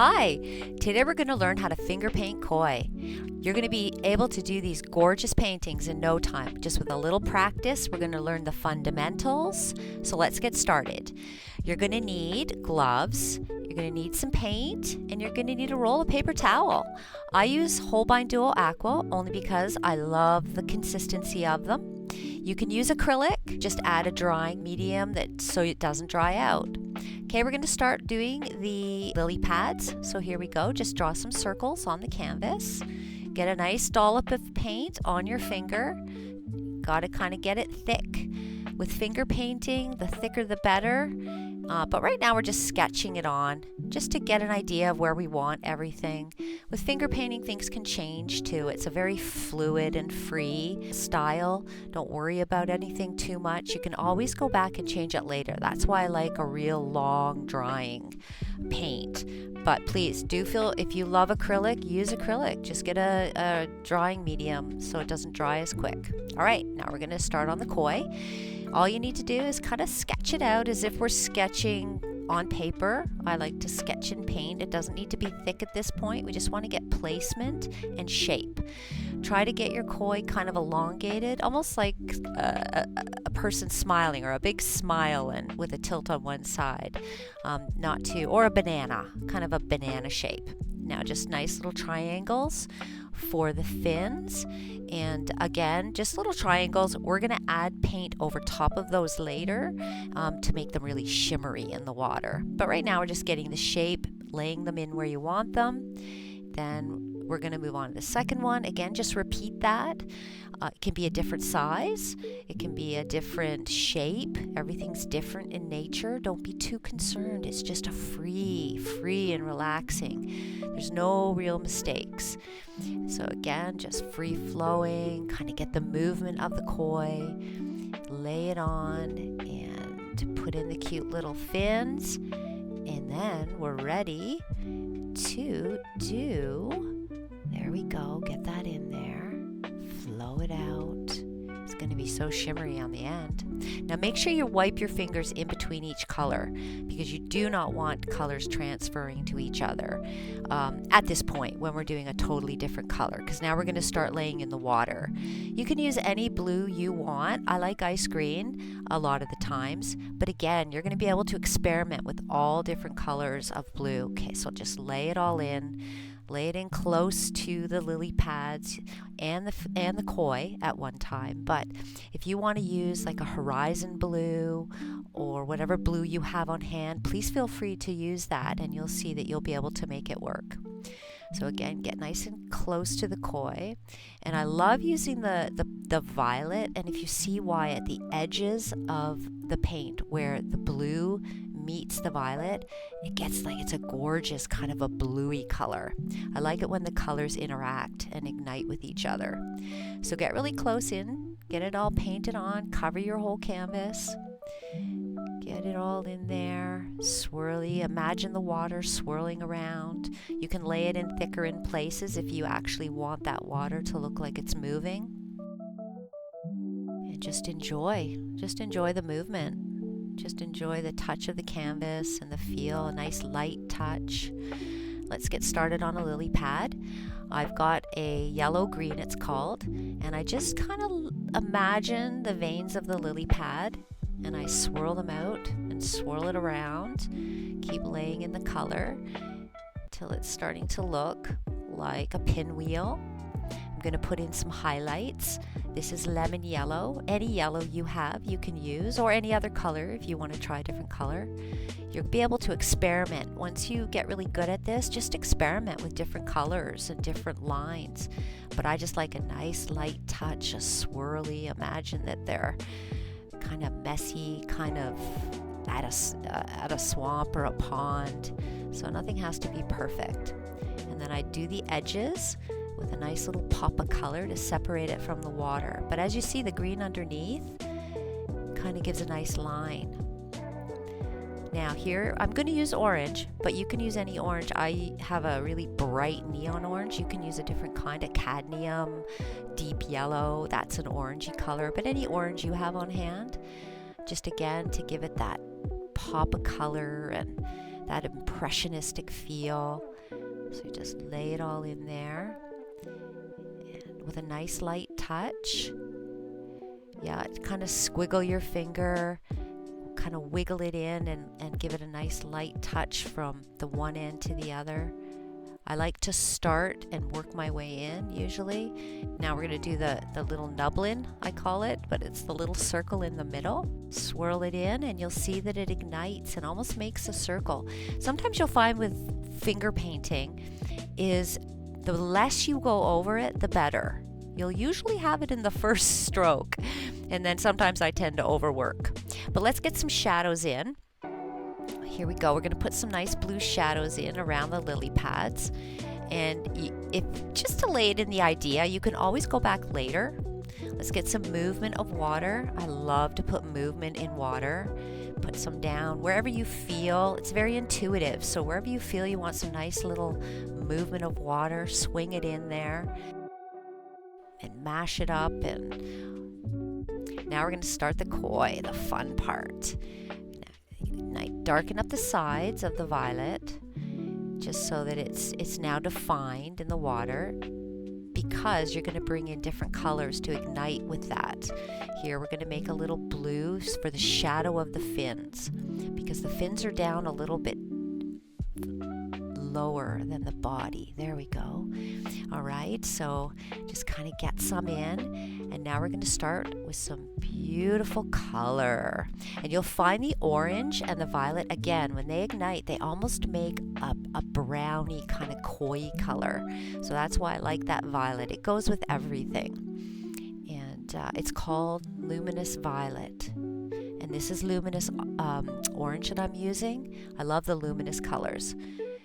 Hi! Today we're going to learn how to finger paint koi. You're going to be able to do these gorgeous paintings in no time. Just with a little practice, we're going to learn the fundamentals. So let's get started. You're going to need gloves, you're going to need some paint, and you're going to need a roll of paper towel. I use Holbein Duo Aqua only because I love the consistency of them. You can use acrylic, just add a drying medium so it doesn't dry out. Okay, we're going to start doing the lily pads. So here we go. Just draw some circles on the canvas. Get a nice dollop of paint on your finger. Got to kind of get it thick. With finger painting, the thicker the better. But right now we're just sketching it on just to get an idea of where we want everything. With finger painting, things can change too. It's a very fluid and free style. Don't worry about anything too much. You can always go back and change it later. That's why I like a real long drying paint. But please do feel, if you love acrylic, use acrylic. Just get a drying medium so it doesn't dry as quick. All right, now we're going to start on the koi. All you need to do is kind of sketch it out as if we're sketching on paper. I like to sketch in paint. It doesn't need to be thick at this point. We just want to get placement and shape. Try to get your koi kind of elongated, almost like a person smiling, or a big smile and with a tilt on one side. Or a banana, kind of a banana shape. Now just nice little triangles for the fins, and again just little triangles. We're going to add paint over top of those later to make them really shimmery in the water, but right now we're just getting the shape, laying them in where you want them. Then we're going to move on to the second one. Again, just repeat that. It can be a different size, it can be a different shape. Everything's different in nature. Don't be too concerned. It's just a free and relaxing. There's no real mistakes. So again, just free flowing, kind of get the movement of the koi, lay it on and put in the cute little fins, and then we're ready to do, there we go, get that in there, flow it out. It's going to be so shimmery on the end. Now make sure you wipe your fingers in between each color, because you do not want colors transferring to each other at this point when we're doing a totally different color, because now we're going to start laying in the water. You can use any blue you want. I like ice green a lot of the times, but again, you're going to be able to experiment with all different colors of blue. Okay, so just lay it all in. Lay it in close to the lily pads and the koi at one time. But if you want to use like a horizon blue or whatever blue you have on hand, please feel free to use that, and you'll see that you'll be able to make it work. So again, get nice and close to the koi. And I love using the violet, and if you see why, at the edges of the paint where the blue meets the violet, it gets like it's a gorgeous kind of a bluey color. I like it when the colors interact and ignite with each other. So get really close in, get it all painted on, cover your whole canvas, get it all in there, swirly. Imagine the water swirling around. You can lay it in thicker in places if you actually want that water to look like it's moving. And just enjoy the movement. Just enjoy the touch of the canvas and the feel, a nice light touch. Let's get started on a lily pad. I've got a yellow green, it's called, and I just kind of imagine the veins of the lily pad, and I swirl them out and swirl it around. Keep laying in the color till it's starting to look like a pinwheel. I'm going to put in some highlights. This is lemon yellow. Any yellow you have, you can use, or any other color if you want to try a different color. You'll be able to experiment. Once you get really good at this, just experiment with different colors and different lines. But I just like a nice light touch, a swirly. Imagine that they're kind of messy, kind of at a swamp or a pond. So nothing has to be perfect. And then I do the edges with a nice little pop of color to separate it from the water. But as you see, the green underneath kind of gives a nice line. Now here, I'm going to use orange, but you can use any orange. I have a really bright neon orange. You can use a different kind of cadmium, deep yellow. That's an orangey color, but any orange you have on hand, just again to give it that pop of color and that impressionistic feel. So you just lay it all in there. And with a nice light touch. Yeah, kind of squiggle your finger, kind of wiggle it in and give it a nice light touch from the one end to the other. I like to start and work my way in usually. Now we're going to do the little nublin, I call it, but it's the little circle in the middle. Swirl it in and you'll see that it ignites and almost makes a circle. Sometimes you'll find with finger painting is the less you go over it, the better. You'll usually have it in the first stroke, and then sometimes I tend to overwork. But let's get some shadows in. Here we go. We're going to put some nice blue shadows in around the lily pads. And if just to lay it in the idea, you can always go back later. Let's get some movement of water. I love to put movement in water. Put some down wherever you feel. It's very intuitive. So wherever you feel you want some nice little movement of water, swing it in there and mash it up. And now we're going to start the koi, the fun part. Darken up the sides of the violet just so that it's now defined in the water, because you're going to bring in different colors to ignite with that. Here we're going to make a little blue for the shadow of the fins, because the fins are down a little bit lower than the body. There we go. All right, so just kind of get some in, and now we're going to start with some beautiful color. And you'll find the orange and the violet, again, when they ignite, they almost make a browny kind of koi color. So that's why I like that violet. It goes with everything. And it's called luminous violet. And this is luminous orange that I'm using. I love the luminous colors.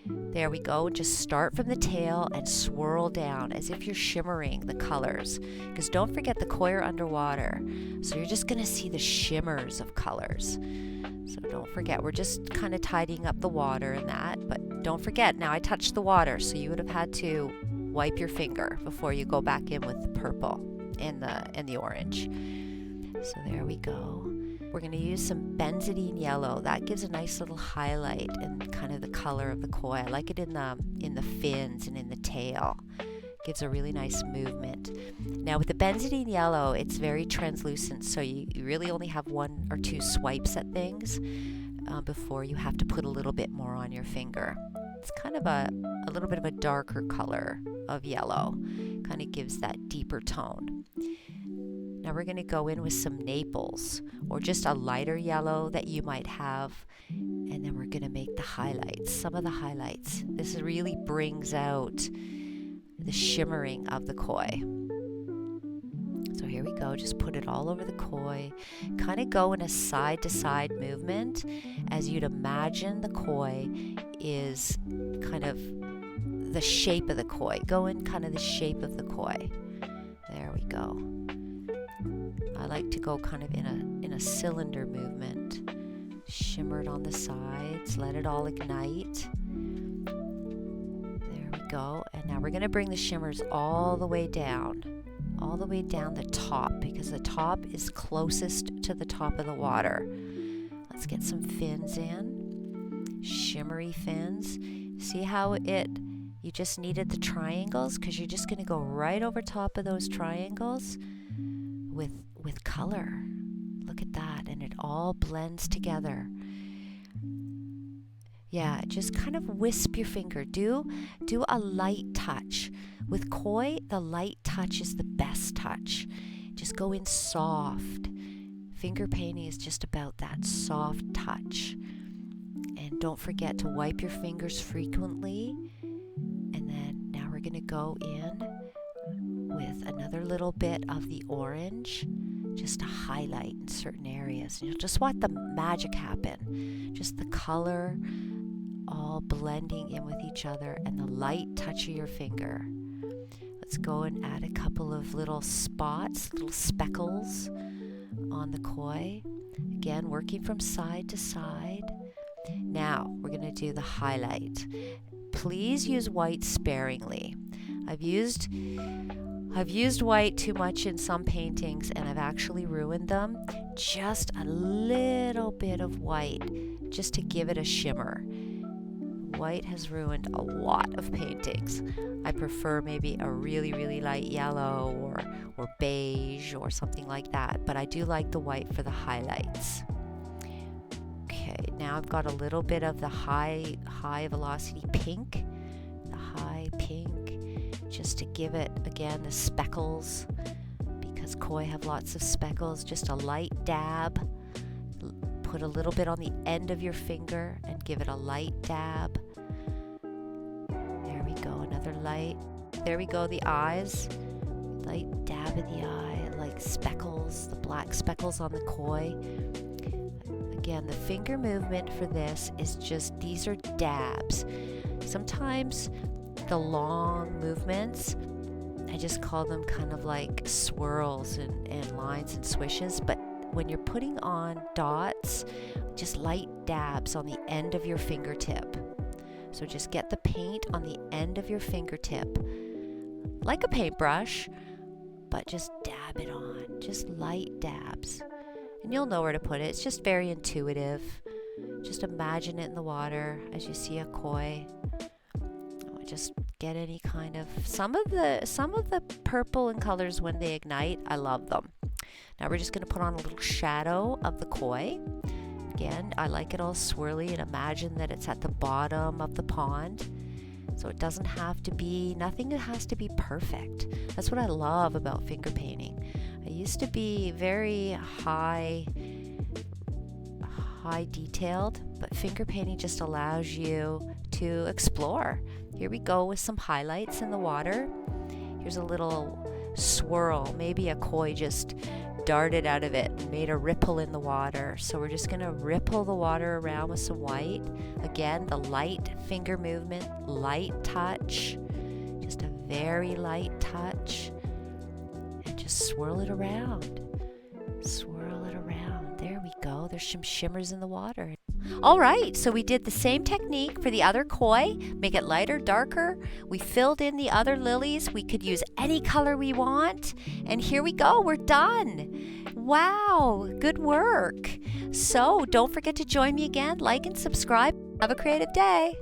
There we go. Just start from the tail and swirl down as if you're shimmering the colors. Because don't forget, the koi are underwater. So you're just going to see the shimmers of colors. So don't forget, we're just kind of tidying up the water and that. But don't forget, now I touched the water, so you would have had to wipe your finger before you go back in with the purple and the orange. So there we go. We're going to use some benzidine yellow. That gives a nice little highlight and kind of the color of the koi. I like it in the fins and in the tail. Gives a really nice movement. Now with the benzidine yellow, it's very translucent, so you really only have one or two swipes at things before you have to put a little bit more on your finger. It's kind of a little bit of a darker color of yellow. Kind of gives that deeper tone. Now we're going to go in with some Naples, or just a lighter yellow that you might have, and then we're going to make the highlights, some of the highlights. This really brings out the shimmering of the koi. So here we go, just put it all over the koi. Kind of go in a side-to-side movement as you'd imagine the koi is kind of the shape of the koi. Go in kind of the shape of the koi. There we go. I like to go kind of in a cylinder movement. Shimmer it on the sides, let it all ignite. There we go. And now we're going to bring the shimmers all the way down the top, because the top is closest to the top of the water. Let's get some fins in. Shimmery fins. See how you just needed the triangles, because you're just going to go right over top of those triangles with color. Look at that, and it all blends together. Yeah, just kind of wisp your finger. Do a light touch. With koi, the light touch is the best touch. Just go in soft. Finger painting is just about that soft touch. And don't forget to wipe your fingers frequently. And then now we're going to go in with another little bit of the orange, just to highlight in certain areas. And you'll just want the magic happen. Just the color all blending in with each other and the light touch of your finger. Let's go and add a couple of little spots, little speckles on the koi. Again, working from side to side. Now we're going to do the highlight. Please use white sparingly. I've used white too much in some paintings, and I've actually ruined them. Just a little bit of white, just to give it a shimmer. white has ruined a lot of paintings. I prefer maybe a really, really light yellow or beige or something like that, but I do like the white for the highlights. Okay, now I've got a little bit of the high velocity pink, the high pink, just to give it, again, the speckles, because koi have lots of speckles. Just a light dab. Put a little bit on the end of your finger and give it a light dab. There we go, another light. There we go, the eyes. Light dab in the eye, like speckles, the black speckles on the koi. Again, the finger movement for this is just, these are dabs. Sometimes the long movements, I just call them kind of like swirls and lines and swishes, but when you're putting on dots, just light dabs on the end of your fingertip. So just get the paint on the end of your fingertip, like a paintbrush, but just dab it on, just light dabs. And you'll know where to put it. It's just very intuitive. Just imagine it in the water as you see a koi. Just get any kind of, some of the purple and colors when they ignite, I love them. Now we're just going to put on a little shadow of the koi. Again, I like it all swirly, and imagine that it's at the bottom of the pond. So it doesn't have to be, nothing has to be perfect. That's what I love about finger painting. I used to be very high detailed, but finger painting just allows you to explore. Here we go with some highlights in the water. Here's a little swirl. Maybe a koi just darted out of it and made a ripple in the water. So we're just going to ripple the water around with some white. Again, the light finger movement, light touch, just a very light touch, and just swirl it around. Swirl it around. There we go. There's some shimmers in the water. All right, so we did the same technique for the other koi, make it lighter, darker. We filled in the other lilies. We could use any color we want. And here we go, we're done. Wow, good work. So don't forget to join me again, like and subscribe. Have a creative day.